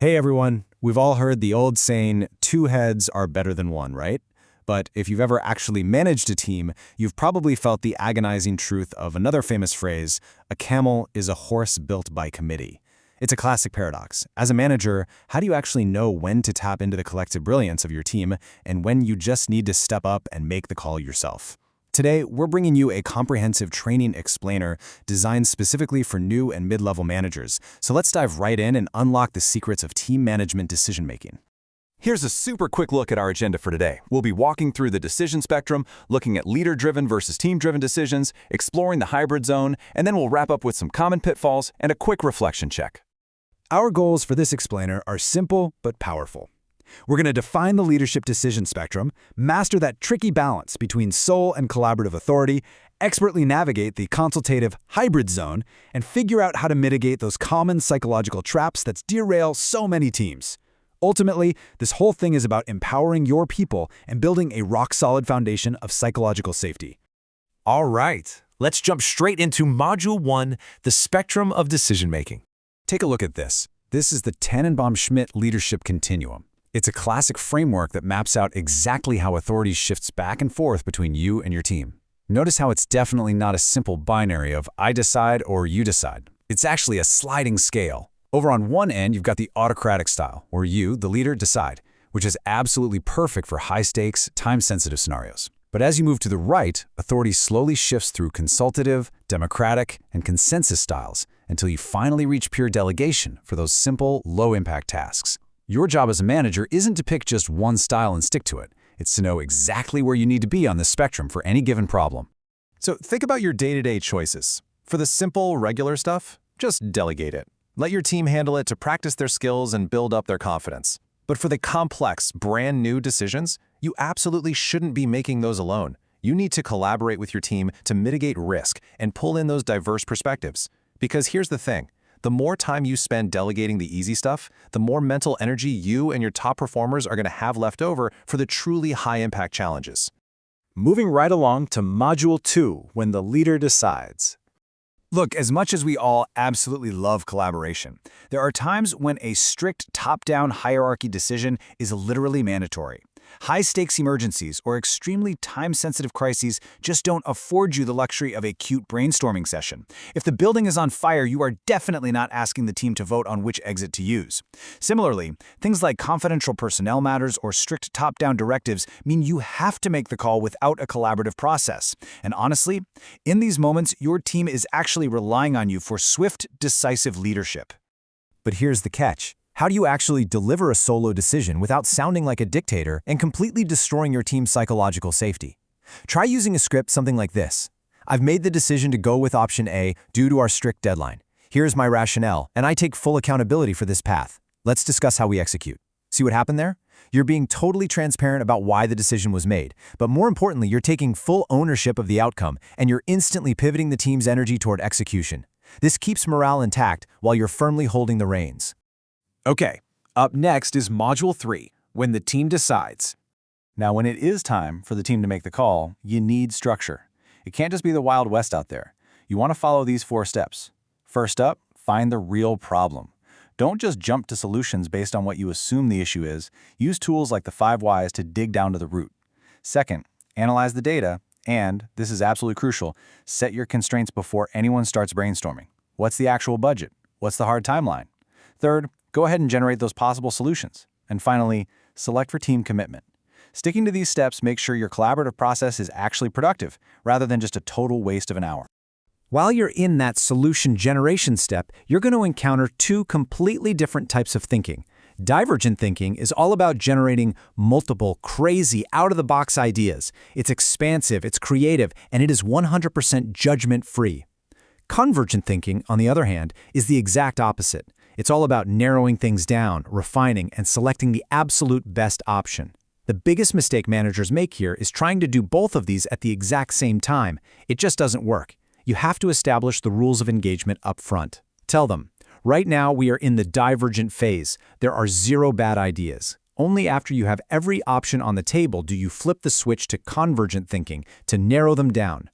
Hey everyone, we've all heard the old saying, two heads are better than one, right? But if you've ever actually managed a team, you've probably felt the agonizing truth of another famous phrase, a camel is a horse built by committee. It's a classic paradox. As a manager, how do you actually know when to tap into the collective brilliance of your team and when you just need to step up and make the call yourself? Today, we're bringing you a comprehensive training explainer designed specifically for new and mid-level managers. So let's dive right in and unlock the secrets of team management decision-making. Here's a super quick look at our agenda for today. We'll be walking through the decision spectrum, looking at leader-driven versus team-driven decisions, exploring the hybrid zone, and then we'll wrap up with some common pitfalls and a quick reflection check. Our goals for this explainer are simple but powerful. We're going to define the leadership decision spectrum, master that tricky balance between sole and collaborative authority, expertly navigate the consultative hybrid zone, and figure out how to mitigate those common psychological traps that derail so many teams. Ultimately, this whole thing is about empowering your people and building a rock-solid foundation of psychological safety. All right, let's jump straight into Module 1, the spectrum of decision-making. Take a look at this. This is the Tannenbaum-Schmidt Leadership Continuum. It's a classic framework that maps out exactly how authority shifts back and forth between you and your team. Notice how it's definitely not a simple binary of I decide or you decide. It's actually a sliding scale. Over on one end, you've got the autocratic style, where you, the leader, decide, which is absolutely perfect for high-stakes, time-sensitive scenarios. But as you move to the right, authority slowly shifts through consultative, democratic, and consensus styles until you finally reach pure delegation for those simple, low-impact tasks. Your job as a manager isn't to pick just one style and stick to it. It's to know exactly where you need to be on the spectrum for any given problem. So think about your day-to-day choices. For the simple, regular stuff, just delegate it. Let your team handle it to practice their skills and build up their confidence. But for the complex, brand new decisions, you absolutely shouldn't be making those alone. You need to collaborate with your team to mitigate risk and pull in those diverse perspectives. Because here's the thing. The more time you spend delegating the easy stuff, the more mental energy you and your top performers are going to have left over for the truly high-impact challenges. Moving right along to Module 2, when the leader decides. Look, as much as we all absolutely love collaboration, there are times when a strict top-down hierarchy decision is literally mandatory. High-stakes emergencies or extremely time-sensitive crises just don't afford you the luxury of a cute brainstorming session. If the building is on fire, you are definitely not asking the team to vote on which exit to use. Similarly, things like confidential personnel matters or strict top-down directives mean you have to make the call without a collaborative process. And honestly, in these moments, your team is actually relying on you for swift, decisive leadership. But here's the catch. How do you actually deliver a solo decision without sounding like a dictator and completely destroying your team's psychological safety? Try using a script something like this. I've made the decision to go with option A due to our strict deadline. Here's my rationale, and I take full accountability for this path. Let's discuss how we execute. See what happened there? You're being totally transparent about why the decision was made, but more importantly, you're taking full ownership of the outcome, and you're instantly pivoting the team's energy toward execution. This keeps morale intact while you're firmly holding the reins. Okay, up next is Module 3, when the team decides. Now, when it is time for the team to make the call, you need structure. It can't just be the Wild West out there. You want to follow these 4 steps. First up, find the real problem. Don't just jump to solutions based on what you assume the issue is. Use tools like the 5 whys to dig down to the root. Second, analyze the data, and, this is absolutely crucial, set your constraints before anyone starts brainstorming. What's the actual budget? What's the hard timeline? Third, go ahead and generate those possible solutions. And finally, select for team commitment. Sticking to these steps makes sure your collaborative process is actually productive, rather than just a total waste of an hour. While you're in that solution generation step, you're going to encounter 2 completely different types of thinking. Divergent thinking is all about generating multiple, crazy, out-of-the-box ideas. It's expansive, it's creative, and it is 100% judgment-free. Convergent thinking, on the other hand, is the exact opposite. It's all about narrowing things down, refining, and selecting the absolute best option. The biggest mistake managers make here is trying to do both of these at the exact same time. It just doesn't work. You have to establish the rules of engagement up front. Tell them, right now we are in the divergent phase. There are 0 bad ideas. Only after you have every option on the table do you flip the switch to convergent thinking to narrow them down.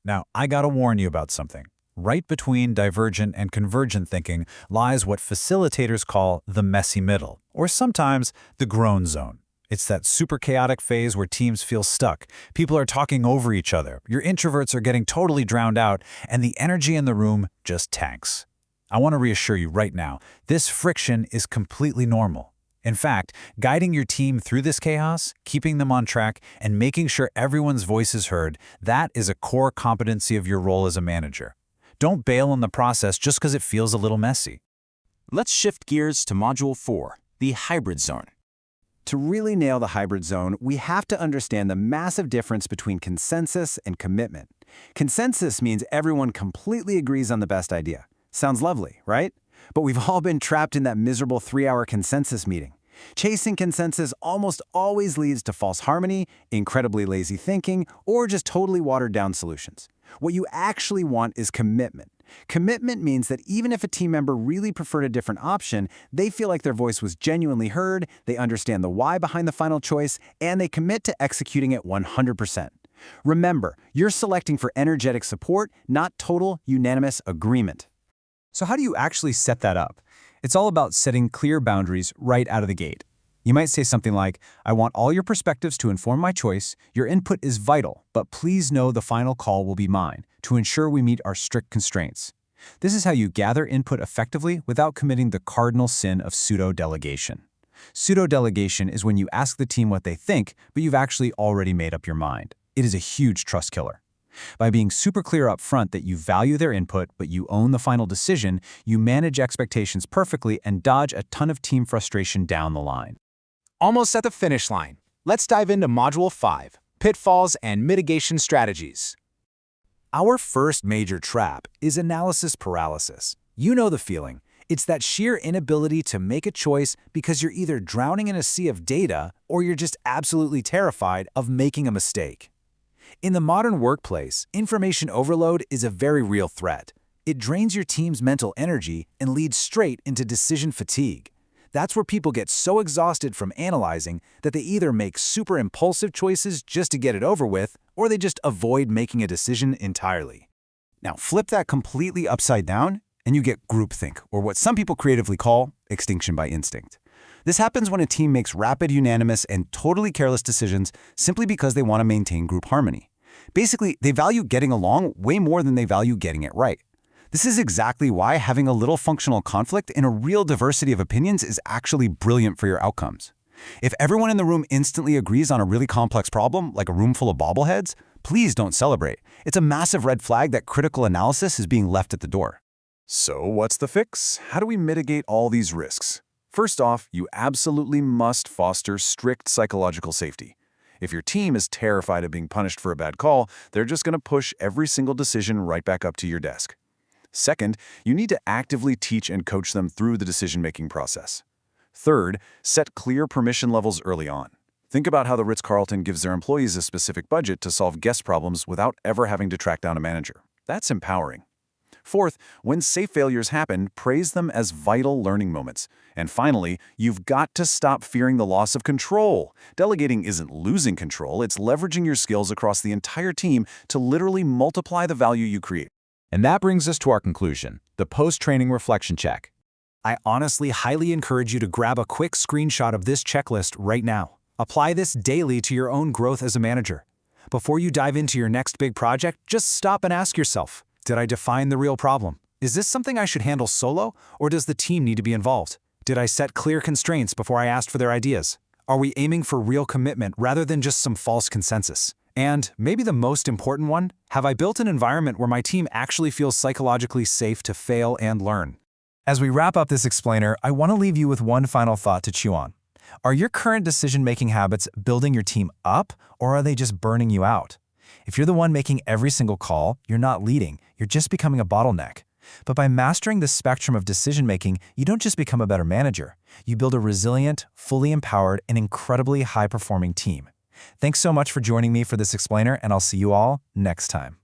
Now, I gotta warn you about something. Right between divergent and convergent thinking lies what facilitators call the messy middle, or sometimes the groan zone. It's that super chaotic phase where teams feel stuck. People are talking over each other, your introverts are getting totally drowned out, and the energy in the room just tanks. I want to reassure you right now, this friction is completely normal. In fact, guiding your team through this chaos, keeping them on track, and making sure everyone's voice is heard, that is a core competency of your role as a manager. Don't bail on the process just because it feels a little messy. Let's shift gears to Module 4, the hybrid zone. To really nail the hybrid zone, we have to understand the massive difference between consensus and commitment. Consensus means everyone completely agrees on the best idea. Sounds lovely, right? But we've all been trapped in that miserable 3-hour consensus meeting. Chasing consensus almost always leads to false harmony, incredibly lazy thinking, or just totally watered-down solutions. What you actually want is commitment. Commitment means that even if a team member really preferred a different option, they feel like their voice was genuinely heard, they understand the why behind the final choice, and they commit to executing it 100%. Remember, you're selecting for energetic support, not total, unanimous agreement. So how do you actually set that up? It's all about setting clear boundaries right out of the gate. You might say something like, I want all your perspectives to inform my choice. Your input is vital, but please know the final call will be mine to ensure we meet our strict constraints. This is how you gather input effectively without committing the cardinal sin of pseudo-delegation. Pseudo-delegation is when you ask the team what they think, but you've actually already made up your mind. It is a huge trust killer. By being super clear up front that you value their input but you own the final decision, you manage expectations perfectly and dodge a ton of team frustration down the line. Almost at the finish line. Let's dive into Module 5, Pitfalls and Mitigation Strategies. Our first major trap is analysis paralysis. You know the feeling. It's that sheer inability to make a choice because you're either drowning in a sea of data or you're just absolutely terrified of making a mistake. In the modern workplace, information overload is a very real threat. It drains your team's mental energy and leads straight into decision fatigue. That's where people get so exhausted from analyzing that they either make super impulsive choices just to get it over with, or they just avoid making a decision entirely. Now flip that completely upside down, and you get groupthink, or what some people creatively call extinction by instinct. This happens when a team makes rapid, unanimous, and totally careless decisions simply because they want to maintain group harmony. Basically, they value getting along way more than they value getting it right. This is exactly why having a little functional conflict and a real diversity of opinions is actually brilliant for your outcomes. If everyone in the room instantly agrees on a really complex problem, like a room full of bobbleheads, please don't celebrate. It's a massive red flag that critical analysis is being left at the door. So what's the fix? How do we mitigate all these risks? First off, you absolutely must foster strict psychological safety. If your team is terrified of being punished for a bad call, they're just going to push every single decision right back up to your desk. Second, you need to actively teach and coach them through the decision-making process. Third, set clear permission levels early on. Think about how the Ritz-Carlton gives their employees a specific budget to solve guest problems without ever having to track down a manager. That's empowering. Fourth, when safe failures happen, praise them as vital learning moments. And finally, you've got to stop fearing the loss of control. Delegating isn't losing control, it's leveraging your skills across the entire team to literally multiply the value you create. And that brings us to our conclusion, the post-training reflection check. I honestly highly encourage you to grab a quick screenshot of this checklist right now. Apply this daily to your own growth as a manager. Before you dive into your next big project, just stop and ask yourself, did I define the real problem? Is this something I should handle solo, or does the team need to be involved? Did I set clear constraints before I asked for their ideas? Are we aiming for real commitment rather than just some false consensus? And maybe the most important one, have I built an environment where my team actually feels psychologically safe to fail and learn? As we wrap up this explainer, I want to leave you with one final thought to chew on. Are your current decision-making habits building your team up, or are they just burning you out? If you're the one making every single call, you're not leading, you're just becoming a bottleneck. But by mastering the spectrum of decision-making, you don't just become a better manager. You build a resilient, fully empowered, and incredibly high-performing team. Thanks so much for joining me for this explainer, and I'll see you all next time.